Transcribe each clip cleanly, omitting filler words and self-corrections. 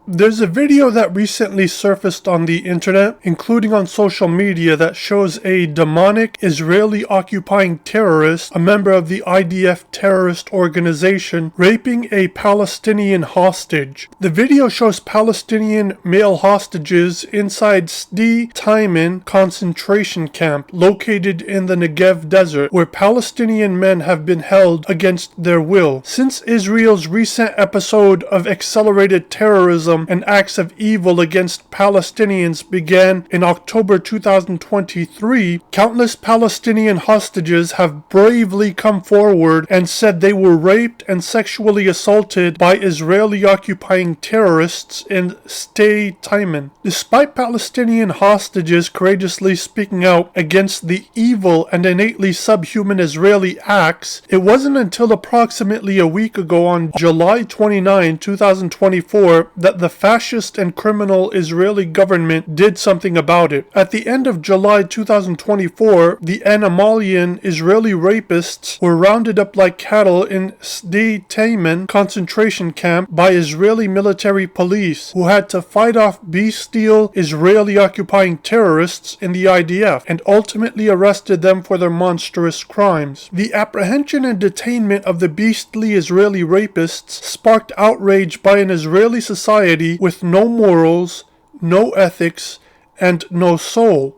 There's a video that recently surfaced on the internet, including on social media, that shows a demonic Israeli occupying terrorist, a member of the IDF terrorist organization, raping a Palestinian hostage. The video shows Palestinian male hostages inside Sde Taiman concentration camp located in the Negev desert, where Palestinian men have been held against their will. Since Israel's recent episode of accelerated terrorism and acts of evil against Palestinians began in October 2023, countless Palestinian hostages have bravely come forward and said they were raped and sexually assaulted by Israeli occupying terrorists in Sde Taiman. Despite Palestinian hostages courageously speaking out against the evil and innately subhuman Israeli acts, it wasn't until approximately a week ago on July 29, 2024 that the fascist and criminal Israeli government did something about it. At the end of July 2024, the Anamalian Israeli rapists were rounded up like cattle in Sde Taiman concentration camp by Israeli military police, who had to fight off bestial Israeli occupying terrorists in the IDF, and ultimately arrested them for their monstrous crimes. The apprehension and detainment of the beastly Israeli rapists sparked outrage by an Israeli society with no morals, no ethics, and no soul.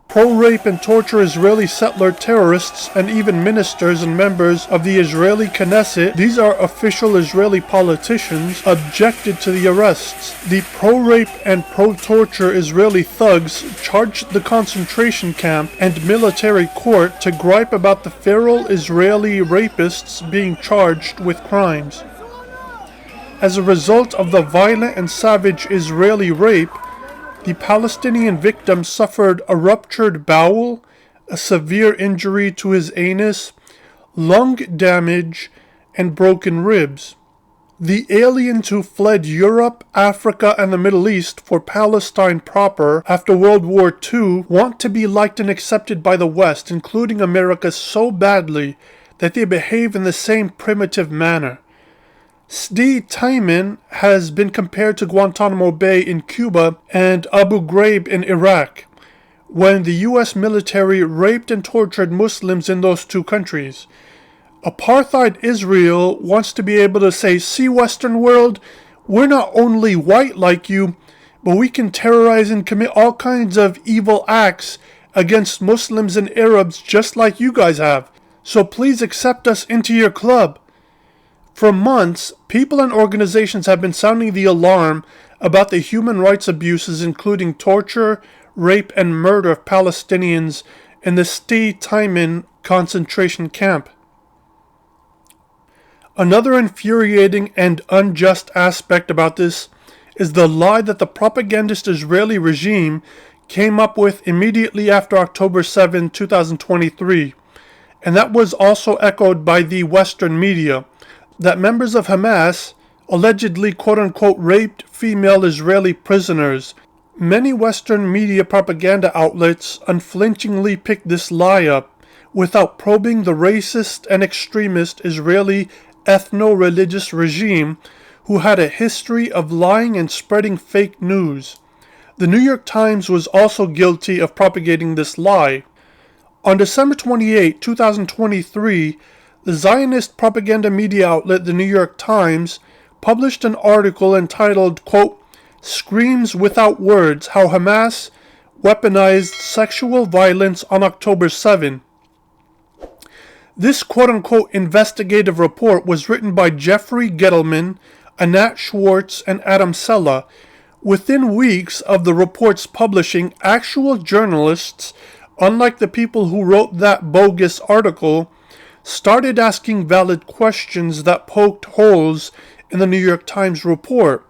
Pro-rape and torture Israeli settler terrorists and even ministers and members of the Israeli Knesset, these are official Israeli politicians, objected to the arrests. The pro-rape and pro-torture Israeli thugs charged the concentration camp and military court to gripe about the feral Israeli rapists being charged with crimes. As a result of the violent and savage Israeli rape, the Palestinian victim suffered a ruptured bowel, a severe injury to his anus, lung damage, and broken ribs. The aliens who fled Europe, Africa, and the Middle East for Palestine proper after World War II want to be liked and accepted by the West, including America, so badly that they behave in the same primitive manner. Sde Taiman has been compared to Guantanamo Bay in Cuba and Abu Ghraib in Iraq, when the U.S. military raped and tortured Muslims in those two countries. Apartheid Israel wants to be able to say, "See, Western world, we're not only white like you, but we can terrorize and commit all kinds of evil acts against Muslims and Arabs just like you guys have. So please accept us into your club." For months, people and organizations have been sounding the alarm about the human rights abuses, including torture, rape, and murder of Palestinians in the Sde Taiman concentration camp. Another infuriating and unjust aspect about this is the lie that the propagandist Israeli regime came up with immediately after October 7, 2023, and that was also echoed by the Western media, that members of Hamas allegedly quote-unquote raped female Israeli prisoners. Many Western media propaganda outlets unflinchingly picked this lie up without probing the racist and extremist Israeli ethno-religious regime who had a history of lying and spreading fake news. The New York Times was also guilty of propagating this lie. On December 28, 2023, the Zionist propaganda media outlet The New York Times published an article entitled, quote, "Screams Without Words, How Hamas Weaponized Sexual Violence on October 7. This quote-unquote investigative report was written by Jeffrey Gettleman, Anat Schwartz, and Adam Sella. Within weeks of the report's publishing, actual journalists, unlike the people who wrote that bogus article, started asking valid questions that poked holes in the New York Times report.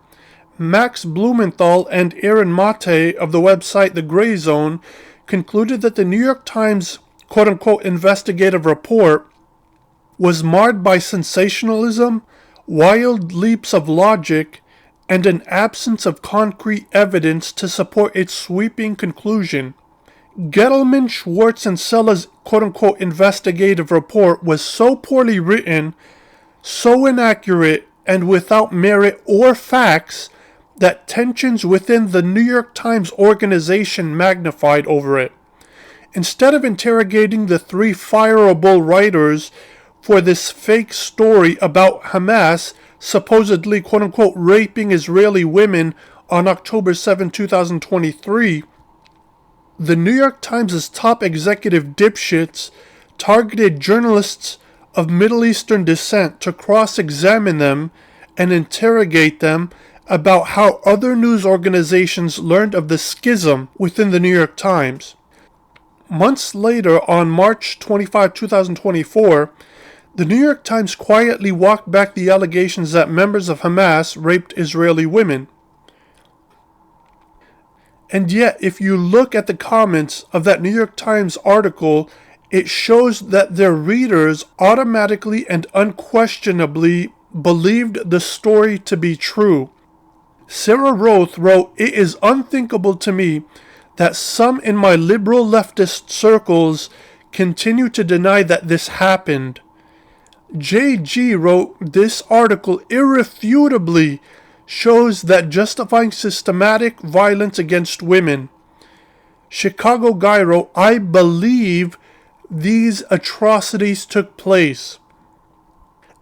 Max Blumenthal and Aaron Mate of the website The Gray Zone concluded that the New York Times quote-unquote investigative report was marred by sensationalism, wild leaps of logic, and an absence of concrete evidence to support its sweeping conclusion. Gettleman, Schwartz, and Sella's quote-unquote investigative report was so poorly written, so inaccurate, and without merit or facts that tensions within the New York Times organization magnified over it. Instead of interrogating the three fireable writers for this fake story about Hamas supposedly quote-unquote raping Israeli women on October 7, 2023, the New York Times' top executive dipshits targeted journalists of Middle Eastern descent to cross-examine them and interrogate them about how other news organizations learned of the schism within the New York Times. Months later, on March 25, 2024, the New York Times quietly walked back the allegations that members of Hamas raped Israeli women. And yet, if you look at the comments of that New York Times article, it shows that their readers automatically and unquestionably believed the story to be true. Sarah Roth wrote, "It is unthinkable to me that some in my liberal leftist circles continue to deny that this happened." JG wrote, "This article irrefutably shows that justifying systematic violence against women." Chicago Guy wrote, "I believe these atrocities took place."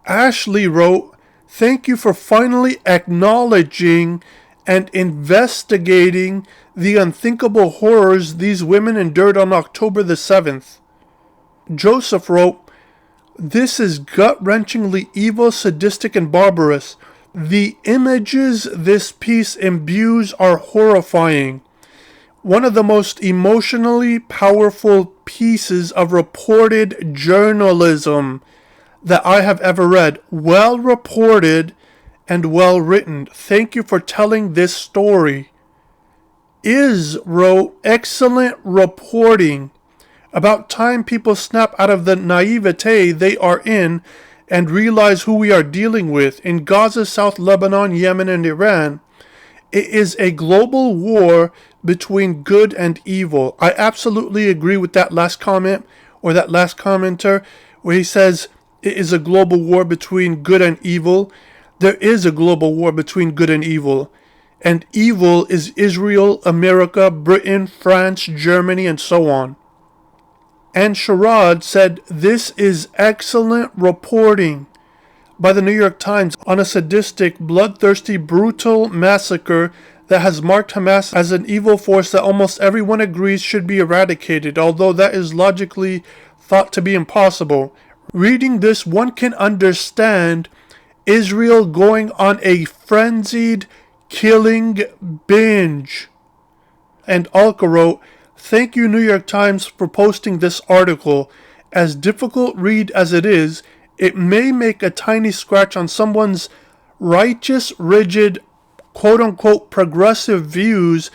Ashley wrote, "Thank you for finally acknowledging and investigating the unthinkable horrors these women endured on October the 7th. Joseph wrote, "This is gut-wrenchingly evil, sadistic, and barbarous. The images this piece imbues are horrifying. One of the most emotionally powerful pieces of reported journalism that I have ever read. Well reported and well written. Thank you for telling this story." Iz wrote, "Excellent reporting. About time people snap out of the naivete they are in and realize who we are dealing with. In Gaza, South Lebanon, Yemen, and Iran, it is a global war between good and evil." I absolutely agree with that last comment, or that last commenter, where he says it is a global war between good and evil. There is a global war between good and evil. And evil is Israel, America, Britain, France, Germany, and so on. And Sharad said, "This is excellent reporting by the New York Times on a sadistic, bloodthirsty, brutal massacre that has marked Hamas as an evil force that almost everyone agrees should be eradicated, although that is logically thought to be impossible. Reading this, one can understand Israel going on a frenzied killing binge." And Alka wrote, "Thank you, New York Times, for posting this article. As difficult read as it is, it may make a tiny scratch on someone's righteous, rigid, quote-unquote progressive views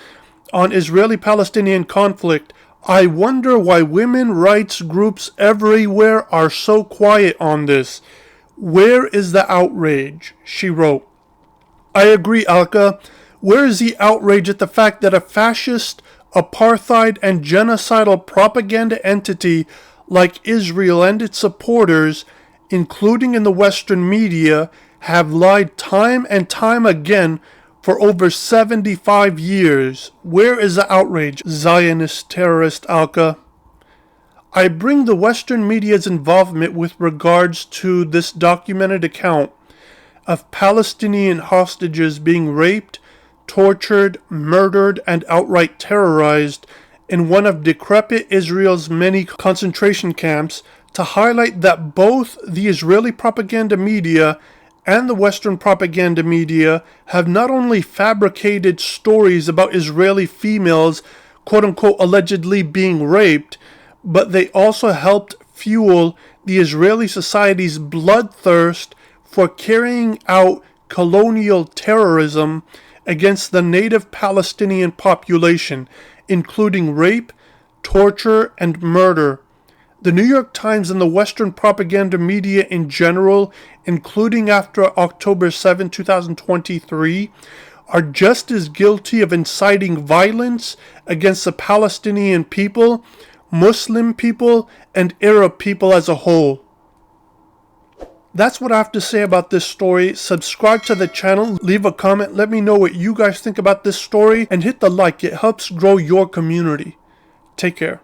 on Israeli-Palestinian conflict. I wonder why women rights groups everywhere are so quiet on this. Where is the outrage?" she wrote. I agree, Alka. Where is the outrage at the fact that a fascist, apartheid, and genocidal propaganda entity like Israel and its supporters, including in the Western media, have lied time and time again for over 75 years? Where is the outrage, Zionist terrorist Alka? I bring the Western media's involvement with regards to this documented account of Palestinian hostages being raped, tortured, murdered, and outright terrorized in one of decrepit Israel's many concentration camps to highlight that both the Israeli propaganda media and the Western propaganda media have not only fabricated stories about Israeli females, quote-unquote, allegedly being raped, but they also helped fuel the Israeli society's bloodthirst for carrying out colonial terrorism against the native Palestinian population, including rape, torture, and murder. The New York Times and the Western propaganda media in general, including after October 7, 2023, are just as guilty of inciting violence against the Palestinian people, Muslim people, and Arab people as a whole. That's what I have to say about this story. Subscribe to the channel, leave a comment, let me know what you guys think about this story, and hit the like. It helps grow your community. Take care.